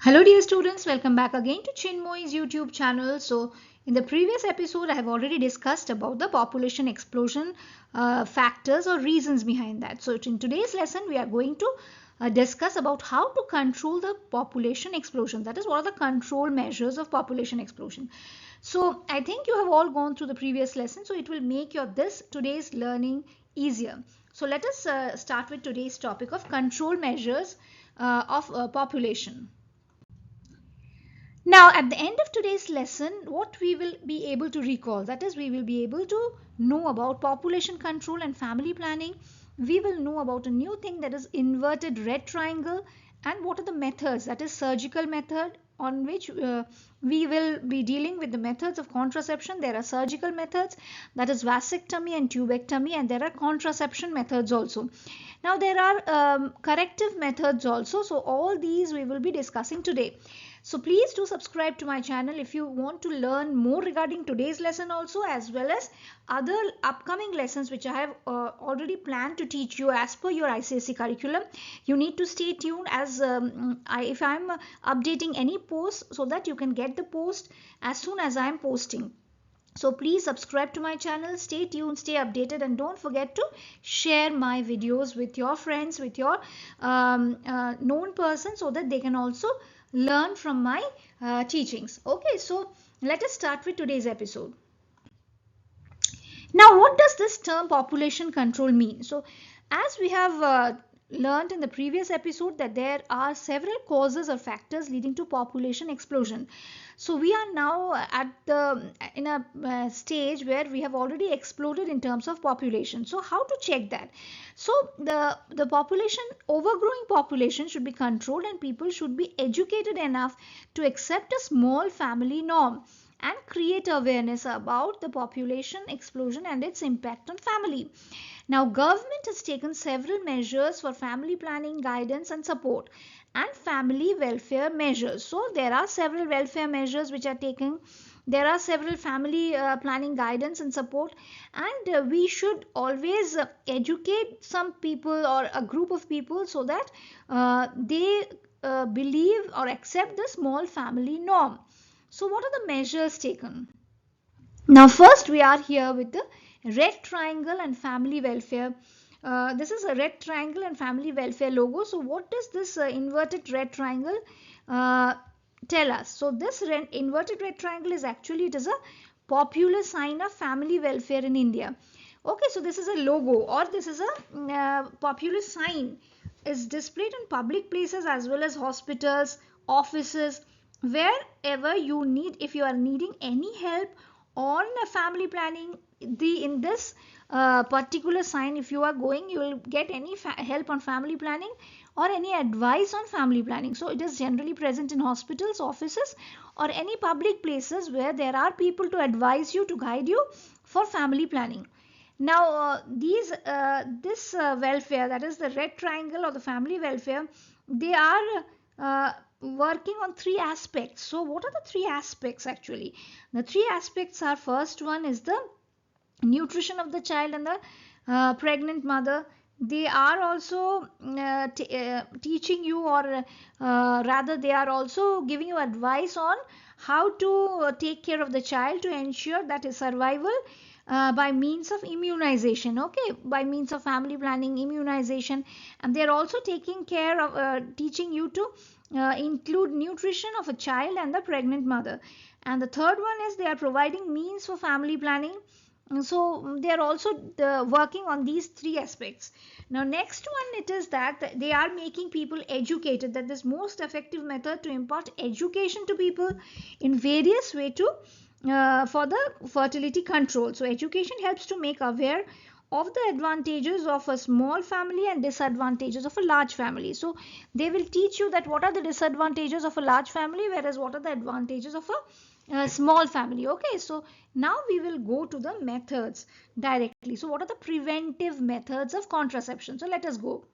Hello dear students, welcome back again to Chinmoy's YouTube channel. So in the previous episode I have already discussed about the population explosion factors or reasons behind that. So in today's lesson we are going to discuss about how to control the population explosion. That is, what are the control measures of population explosion. So I think you have all gone through the previous lesson, so it will make your today's learning easier. So let us start with today's topic of control measures of population. Now, at the end of today's lesson, what we will be able to recall, that is, we will be able to know about population control and family planning. We will know about a new thing, that is inverted red triangle, and what are the methods, that is surgical method, on which we will be dealing with the methods of contraception. There are surgical methods, that is vasectomy and tubectomy, and there are contraception methods also. Now there are corrective methods also. So all these we will be discussing today. So please do subscribe to my channel if you want to learn more regarding today's lesson also, as well as other upcoming lessons which I have already planned to teach you as per your ICSE curriculum. You need to stay tuned as if I am updating any post, so that you can get the post as soon as I am posting. So please subscribe to my channel, stay tuned, stay updated, and don't forget to share my videos with your friends, with your known person, so that they can also learn from my teachings. Okay, so let us start with today's episode. Now, what does this term population control mean? So as we have learned in the previous episode, that there are several causes or factors leading to population explosion. So we are now in a stage where we have already exploded in terms of population. So how to check that? So the population, overgrowing population, should be controlled, and people should be educated enough to accept a small family norm and create awareness about the population explosion and its impact on family. Now, government has taken several measures for family planning, guidance and support, and family welfare measures. So there are several welfare measures which are taken. There are several family planning, guidance and support, and we should always educate some people or a group of people, so that they believe or accept the small family norm. So what are the measures taken? Now first we are here with the red triangle and family welfare. This is a red triangle and family welfare logo. So what does this inverted red triangle tell us? So this inverted red triangle is actually, it is a popular sign of family welfare in India. Okay, so this is a logo, or this is a popular sign, is displayed in public places as well as hospitals, offices, wherever you need. If you are needing any help on family planning, in this particular sign, if you are going, you will get any help on family planning or any advice on family planning. So it is generally present in hospitals, offices, or any public places where there are people to advise you, to guide you for family planning. Now this welfare, that is the red triangle or the family welfare, they are working on three aspects. So what are the three aspects actually? The three aspects are, first one is the nutrition of the child and the pregnant mother. They are also teaching you, or rather they are also giving you advice on how to take care of the child to ensure that his survival by means of immunization, okay, by means of family planning, immunization. And they are also taking care of teaching you to include nutrition of a child and the pregnant mother. And the third one is they are providing means for family planning. So they are also working on these three aspects. Now next one, it is that they are making people educated, that this most effective method to impart education to people in various way to for the fertility control. So education helps to make aware of the advantages of a small family and disadvantages of a large family. So they will teach you that what are the disadvantages of a large family, whereas what are the advantages of a small family. Okay, so now we will go to the methods directly. So what are the preventive methods of contraception? So let us go.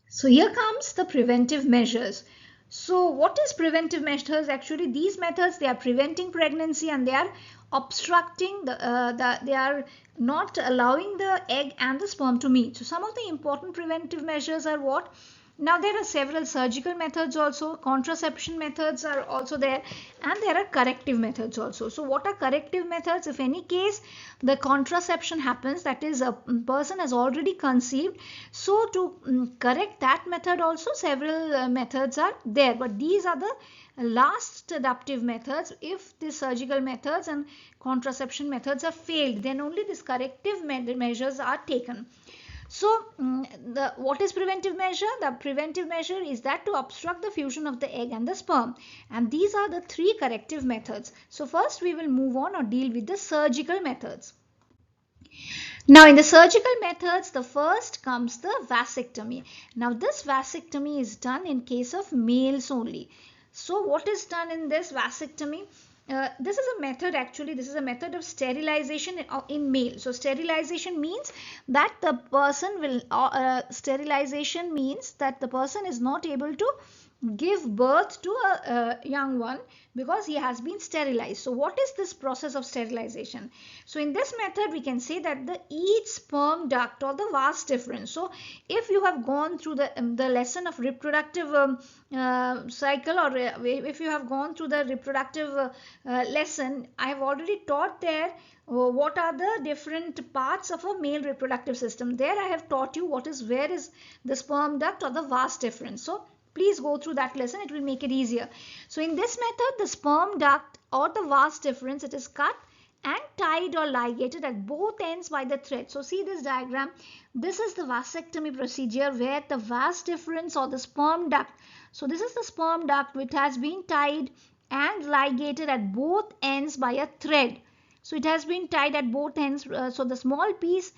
So here comes the preventive measures. So what is preventive measures? Actually, these methods, they are preventing pregnancy, and they are obstructing they are not allowing the egg and the sperm to meet. So some of the important preventive measures are what? Now there are several surgical methods also, contraception methods are also there, and there are corrective methods also. So what are corrective methods? If any case the contraception happens, that is a person has already conceived, so to correct that method also several methods are there, but these are the last adaptive methods. If the surgical methods and contraception methods have failed, then only these corrective measures are taken. So what is preventive measure? The preventive measure is that to obstruct the fusion of the egg and the sperm, and these are the three corrective methods. So first we will move on or deal with the surgical methods. Now in the surgical methods, the first comes the vasectomy. Now this vasectomy is done in case of males only. So what is done in this vasectomy? This is a method, actually this is a method of sterilization in male. So sterilization means that the person will sterilization means that the person is not able to give birth to a young one because he has been sterilized. So what is this process of sterilization? So in this method we can say that each sperm duct or the vas deferens. So if you have gone through the lesson of reproductive cycle, or if you have gone through the reproductive lesson, I have already taught there what are the different parts of a male reproductive system. There I have taught you where is the sperm duct or the vas deferens. So please go through that lesson, it will make it easier. So in this method, the sperm duct or the vas deferens, it is cut and tied or ligated at both ends by the thread. So see this diagram, this is the vasectomy procedure where the vas deferens or the sperm duct, so this is the sperm duct which has been tied and ligated at both ends by a thread. So it has been tied at both ends, so the small piece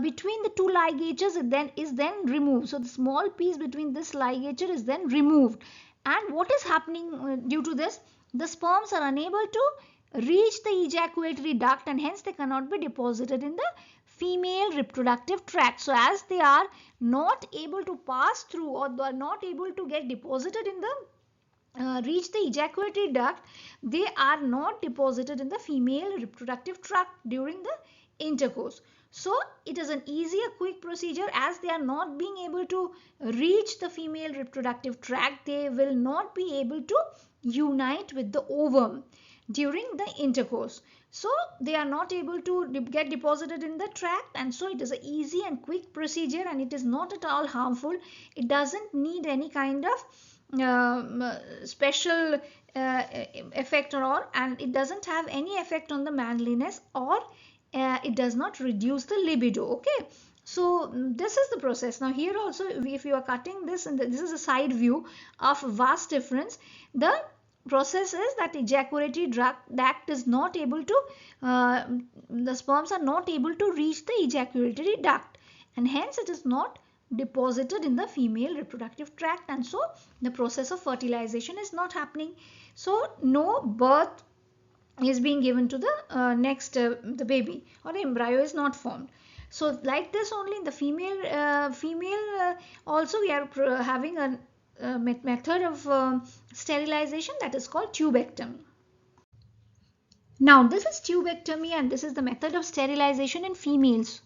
between the two ligatures is then removed. So the small piece between this ligature is then removed, and what is happening due to this? The sperms are unable to reach the ejaculatory duct, and hence they cannot be deposited in the female reproductive tract. So as they are not able to pass through, or they are not able to get deposited in the reach the ejaculatory duct, they are not deposited in the female reproductive tract during the intercourse. So it is an easier, quick procedure. As they are not being able to reach the female reproductive tract, they will not be able to unite with the ovum during the intercourse. So they are not able to get deposited in the tract, and so it is an easy and quick procedure, and it is not at all harmful. It doesn't need any kind of special effect or all, and it doesn't have any effect on the manliness, or it does not reduce the libido. Okay, so this is the process. Now here also, if you are cutting this, and this is a side view of vas deferens, the process is that ejaculatory duct is not able to the sperms are not able to reach the ejaculatory duct, and hence it is not deposited in the female reproductive tract, and so the process of fertilization is not happening. So no birth is being given to the the baby, or the embryo is not formed. So like this only in the female also we are having a method of sterilization, that is called tubectomy. Now this is tubectomy, and this is the method of sterilization in females.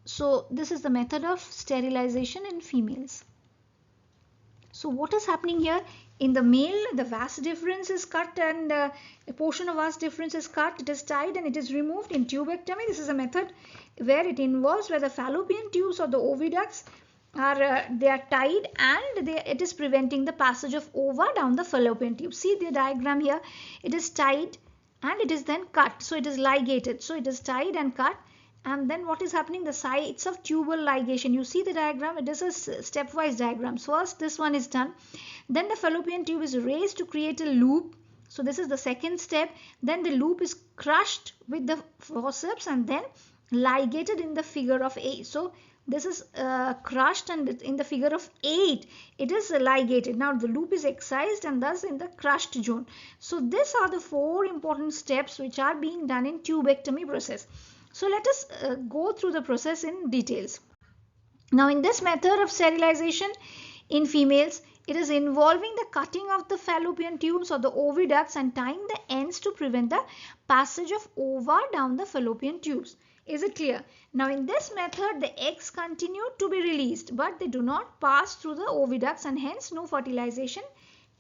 So this is the method of sterilization in females. So what is happening here? In the male, the vas deferens is cut, and a portion of vas deferens is cut, it is tied and it is removed. In tubectomy, this is a method where it involves where the fallopian tubes or the oviducts are they are tied, and it is preventing the passage of ova down the fallopian tube. See the diagram here, it is tied and it is then cut. So it is ligated. So it is tied and cut. And then what is happening? The sites of tubal ligation. You see the diagram, it is a stepwise diagram. So first this one is done. Then the fallopian tube is raised to create a loop. So this is the second step. Then the loop is crushed with the forceps and then ligated in the figure of 8. So this is crushed, and in the figure of 8 it is ligated. Now the loop is excised and thus in the crushed zone. So these are the 4 important steps which are being done in tubectomy process. So let us go through the process in details. Now in this method of sterilization in females, it is involving the cutting of the fallopian tubes or the oviducts and tying the ends to prevent the passage of ova down the fallopian tubes. Is it clear? Now in this method the eggs continue to be released but they do not pass through the oviducts and hence no fertilization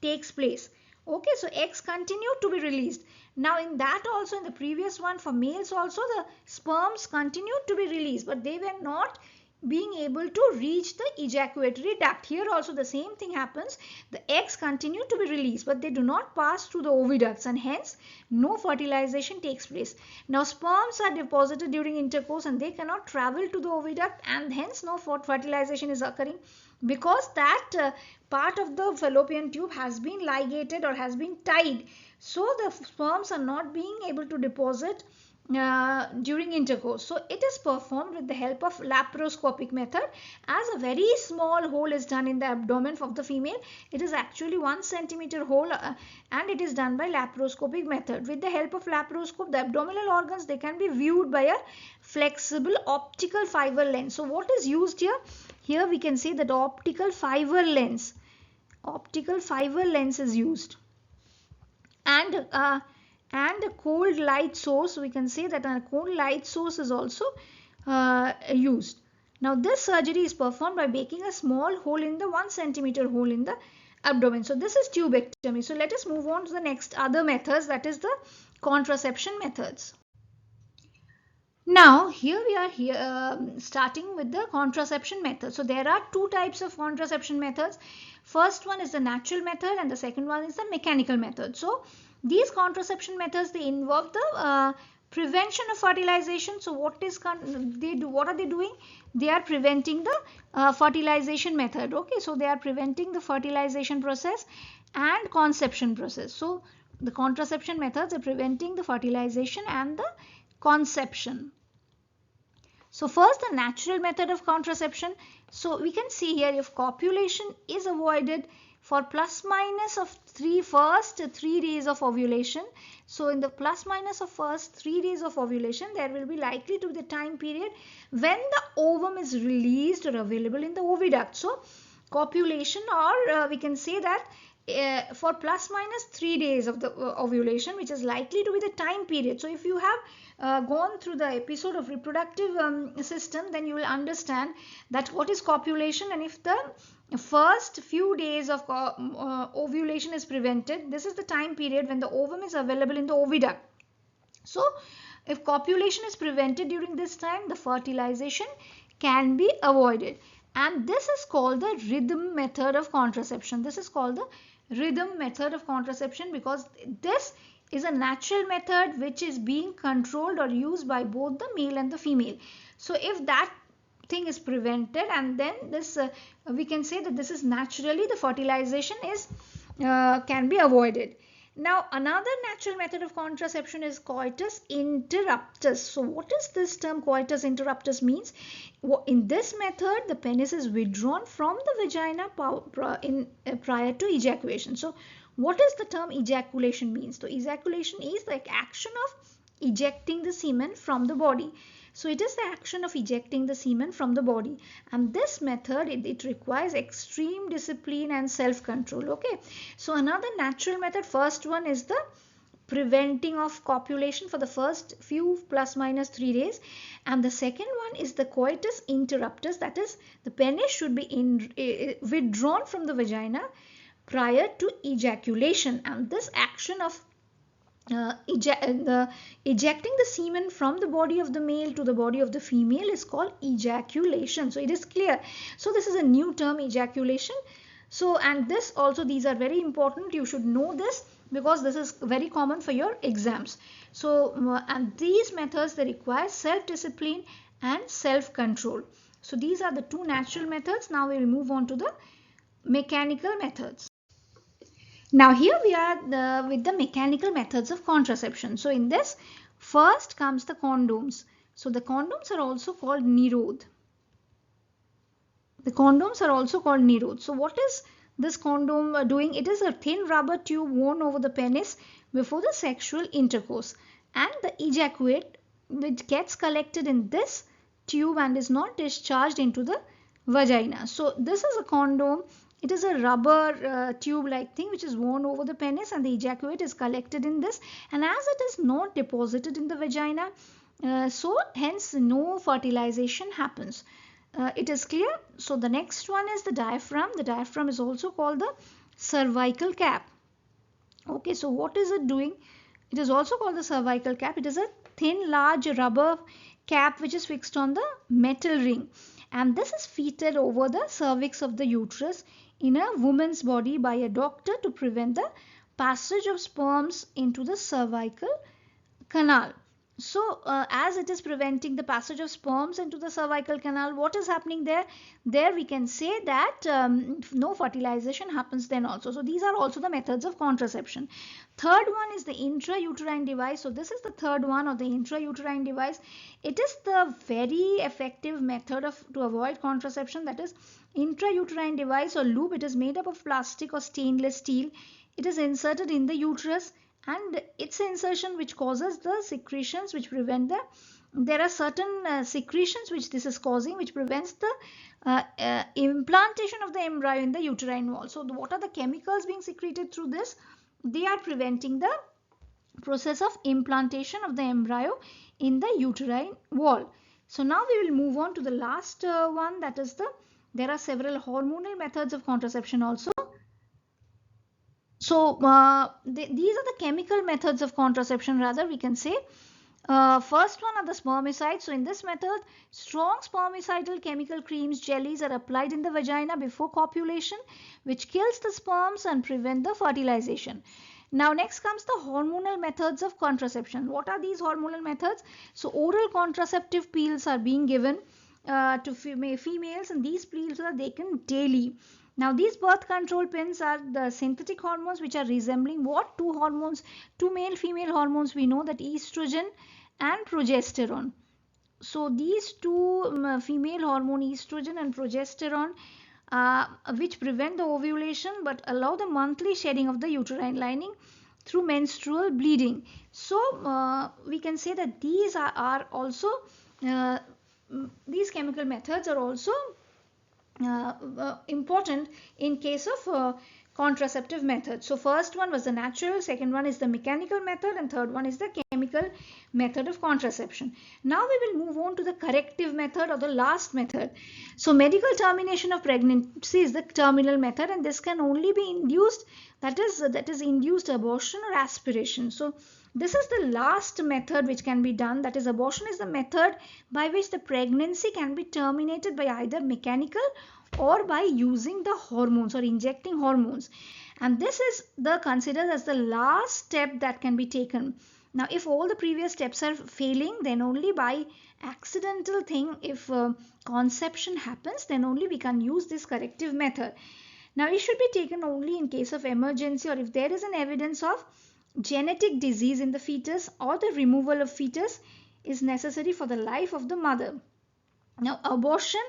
takes place. Okay, so eggs continue to be released. Now in that also, in the previous one for males also, the sperms continued to be released but they were not being able to reach the ejaculatory duct. Here also the same thing happens. The eggs continue to be released but they do not pass through the oviducts and hence no fertilization takes place. Now sperms are deposited during intercourse and they cannot travel to the oviduct and hence no fertilization is occurring because that part of the fallopian tube has been ligated or has been tied. So the sperms are not being able to deposit during intercourse. So it is performed with the help of laparoscopic method, as a very small hole is done in the abdomen of the female. It is actually 1 centimeter hole and it is done by laparoscopic method. With the help of laparoscope, the abdominal organs, they can be viewed by a flexible optical fiber lens. So what is used here? Here we can say that optical fiber lens is used, and a cold light source. We can say that a cold light source is also used. Now this surgery is performed by making a small hole in the 1 centimeter hole in the abdomen. So this is tubectomy. So let us move on to the next other methods, that is the contraception methods. Now here we are starting with the contraception method. So there are two types of contraception methods. First one is the natural method and the second one is the mechanical method. So these contraception methods, they involve the prevention of fertilization. So what are they doing? They are preventing the fertilization method. Okay, so they are preventing the fertilization process and conception process. So the contraception methods are preventing the fertilization and the conception. So first, the natural method of contraception. So we can see here, if copulation is avoided for plus minus of first 3 days of ovulation. So in the plus minus of first 3 days of ovulation, there will be likely to be the time period when the ovum is released or available in the oviduct. So copulation, or we can say that for plus minus 3 days of the ovulation, which is likely to be the time period. So if you have gone through the episode of reproductive system, then you will understand that what is copulation, and if the first few days of ovulation is prevented, this is the time period when the ovum is available in the oviduct. So if copulation is prevented during this time, the fertilization can be avoided, and this is called the rhythm method of contraception. This is called the rhythm method of contraception because this is a natural method which is being controlled or used by both the male and the female. So if that thing is prevented, and then this we can say that this is naturally the fertilization is can be avoided. Now another natural method of contraception is coitus interruptus. So what is this term coitus interruptus means? In this method, the penis is withdrawn from the vagina prior to ejaculation. So what is the term ejaculation means? So ejaculation is the action of ejecting the semen from the body. So it is the action of ejecting the semen from the body, and this method it requires extreme discipline and self-control. Okay, so another natural method, first one is the preventing of copulation for the first few plus minus 3 days, and the second one is the coitus interruptus, that is the penis should be withdrawn from the vagina prior to ejaculation, and this action of ejecting the semen from the body of the male to the body of the female is called ejaculation. So it is clear. So this is a new term, ejaculation. So, and this also, these are very important. You should know this because this is very common for your exams. So and these methods, they require self-discipline and self-control. So these are the two natural methods. Now we will move on to the mechanical methods. Now here we are with the mechanical methods of contraception. So in this, first comes the condoms. So the condoms are also called nirodh. The condoms are also called nirodh. So what is this condom doing? It is a thin rubber tube worn over the penis before the sexual intercourse, and the ejaculate which gets collected in this tube and is not discharged into the vagina. So this is a condom. It is a rubber tube like thing which is worn over the penis, and the ejaculate is collected in this, and as it is not deposited in the vagina, So hence no fertilization happens. It is clear. So the next one is the diaphragm. The diaphragm is also called the cervical cap. Okay, so what is it doing? It is also called the cervical cap. It is a thin, large rubber cap which is fixed on the metal ring, and this is fitted over the cervix of the uterus in a woman's body by a doctor to prevent the passage of sperms into the cervical canal. So as it is preventing the passage of sperms into the cervical canal, what is happening there? There we can say that no fertilization happens then also. So these are also the methods of contraception. Third one is the intrauterine device. So this is the third one, of the intrauterine device. It is the very effective method to avoid contraception, that is intrauterine device or loop. It is made up of plastic or stainless steel. It is inserted in the uterus, and its insertion which causes the secretions which prevent there are certain secretions which this is causing, which prevents the implantation of the embryo in the uterine wall. So what are the chemicals being secreted through this? They are preventing the process of implantation of the embryo in the uterine wall. So now we will move on to the last one, that is there are several hormonal methods of contraception also. So these are the chemical methods of contraception, rather we can say. First one are the spermicides. So in this method, strong spermicidal chemical creams, jellies are applied in the vagina before copulation, which kills the sperms and prevent the fertilization. Now next comes the hormonal methods of contraception. What are these hormonal methods? So oral contraceptive pills are being given to females, and these pills are taken daily. Now these birth control pins are the synthetic hormones which are resembling what? Two hormones, two male female hormones we know, that estrogen and progesterone. So these two female hormone, estrogen and progesterone, which prevent the ovulation but allow the monthly shedding of the uterine lining through menstrual bleeding. So we can say that these are also these chemical methods are also important in case of contraceptive method. So first one was the natural, second one is the mechanical method, and third one is the chemical method of contraception. Now we will move on to the corrective method, or the last method. So medical termination of pregnancy is the terminal method, and this can only be induced, that is induced abortion or aspiration. So this is the last method which can be done, that is abortion is the method by which the pregnancy can be terminated by either mechanical or by using the hormones or injecting hormones, and this is considered as the last step that can be taken. Now if all the previous steps are failing, then only by accidental thing, if conception happens, then only we can use this corrective method. Now it should be taken only in case of emergency, or if there is an evidence of genetic disease in the fetus, or the removal of fetus is necessary for the life of the mother. Now abortion,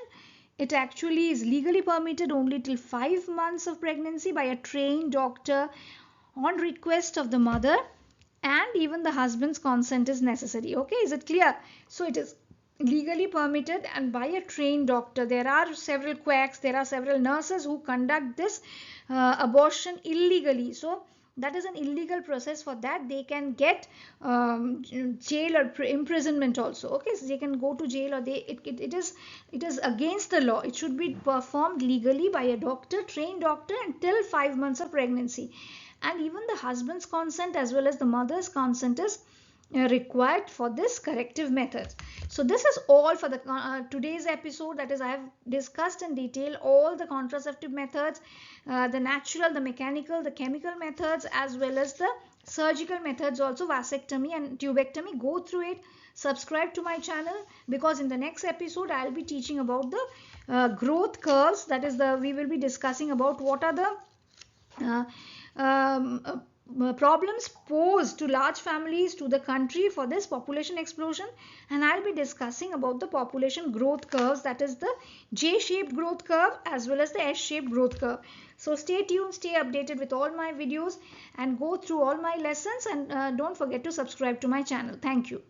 it actually is legally permitted only till 5 months of pregnancy by a trained doctor on request of the mother, and even the husband's consent is necessary. Okay, is it clear? So it is legally permitted and by a trained doctor. There are several quacks, there are several nurses who conduct this abortion illegally. So that is an illegal process. For that they can get jail or imprisonment also. Okay, so they can go to jail, or it is against the law. It should be performed legally by a doctor, trained doctor, until 5 months of pregnancy, and even the husband's consent as well as the mother's consent is required for this corrective method. So this is all for the today's episode. That is, I have discussed in detail all the contraceptive methods, the natural, the mechanical, the chemical methods, as well as the surgical methods also, vasectomy and tubectomy. Go through it, subscribe to my channel, because in the next episode I'll be teaching about the growth curves. That is, we will be discussing about what are the problems posed to large families, to the country, for this population explosion, and I'll be discussing about the population growth curves, that is the J-shaped growth curve as well as the S-shaped growth curve. So stay tuned, stay updated with all my videos, and go through all my lessons, and don't forget to subscribe to my channel. Thank you.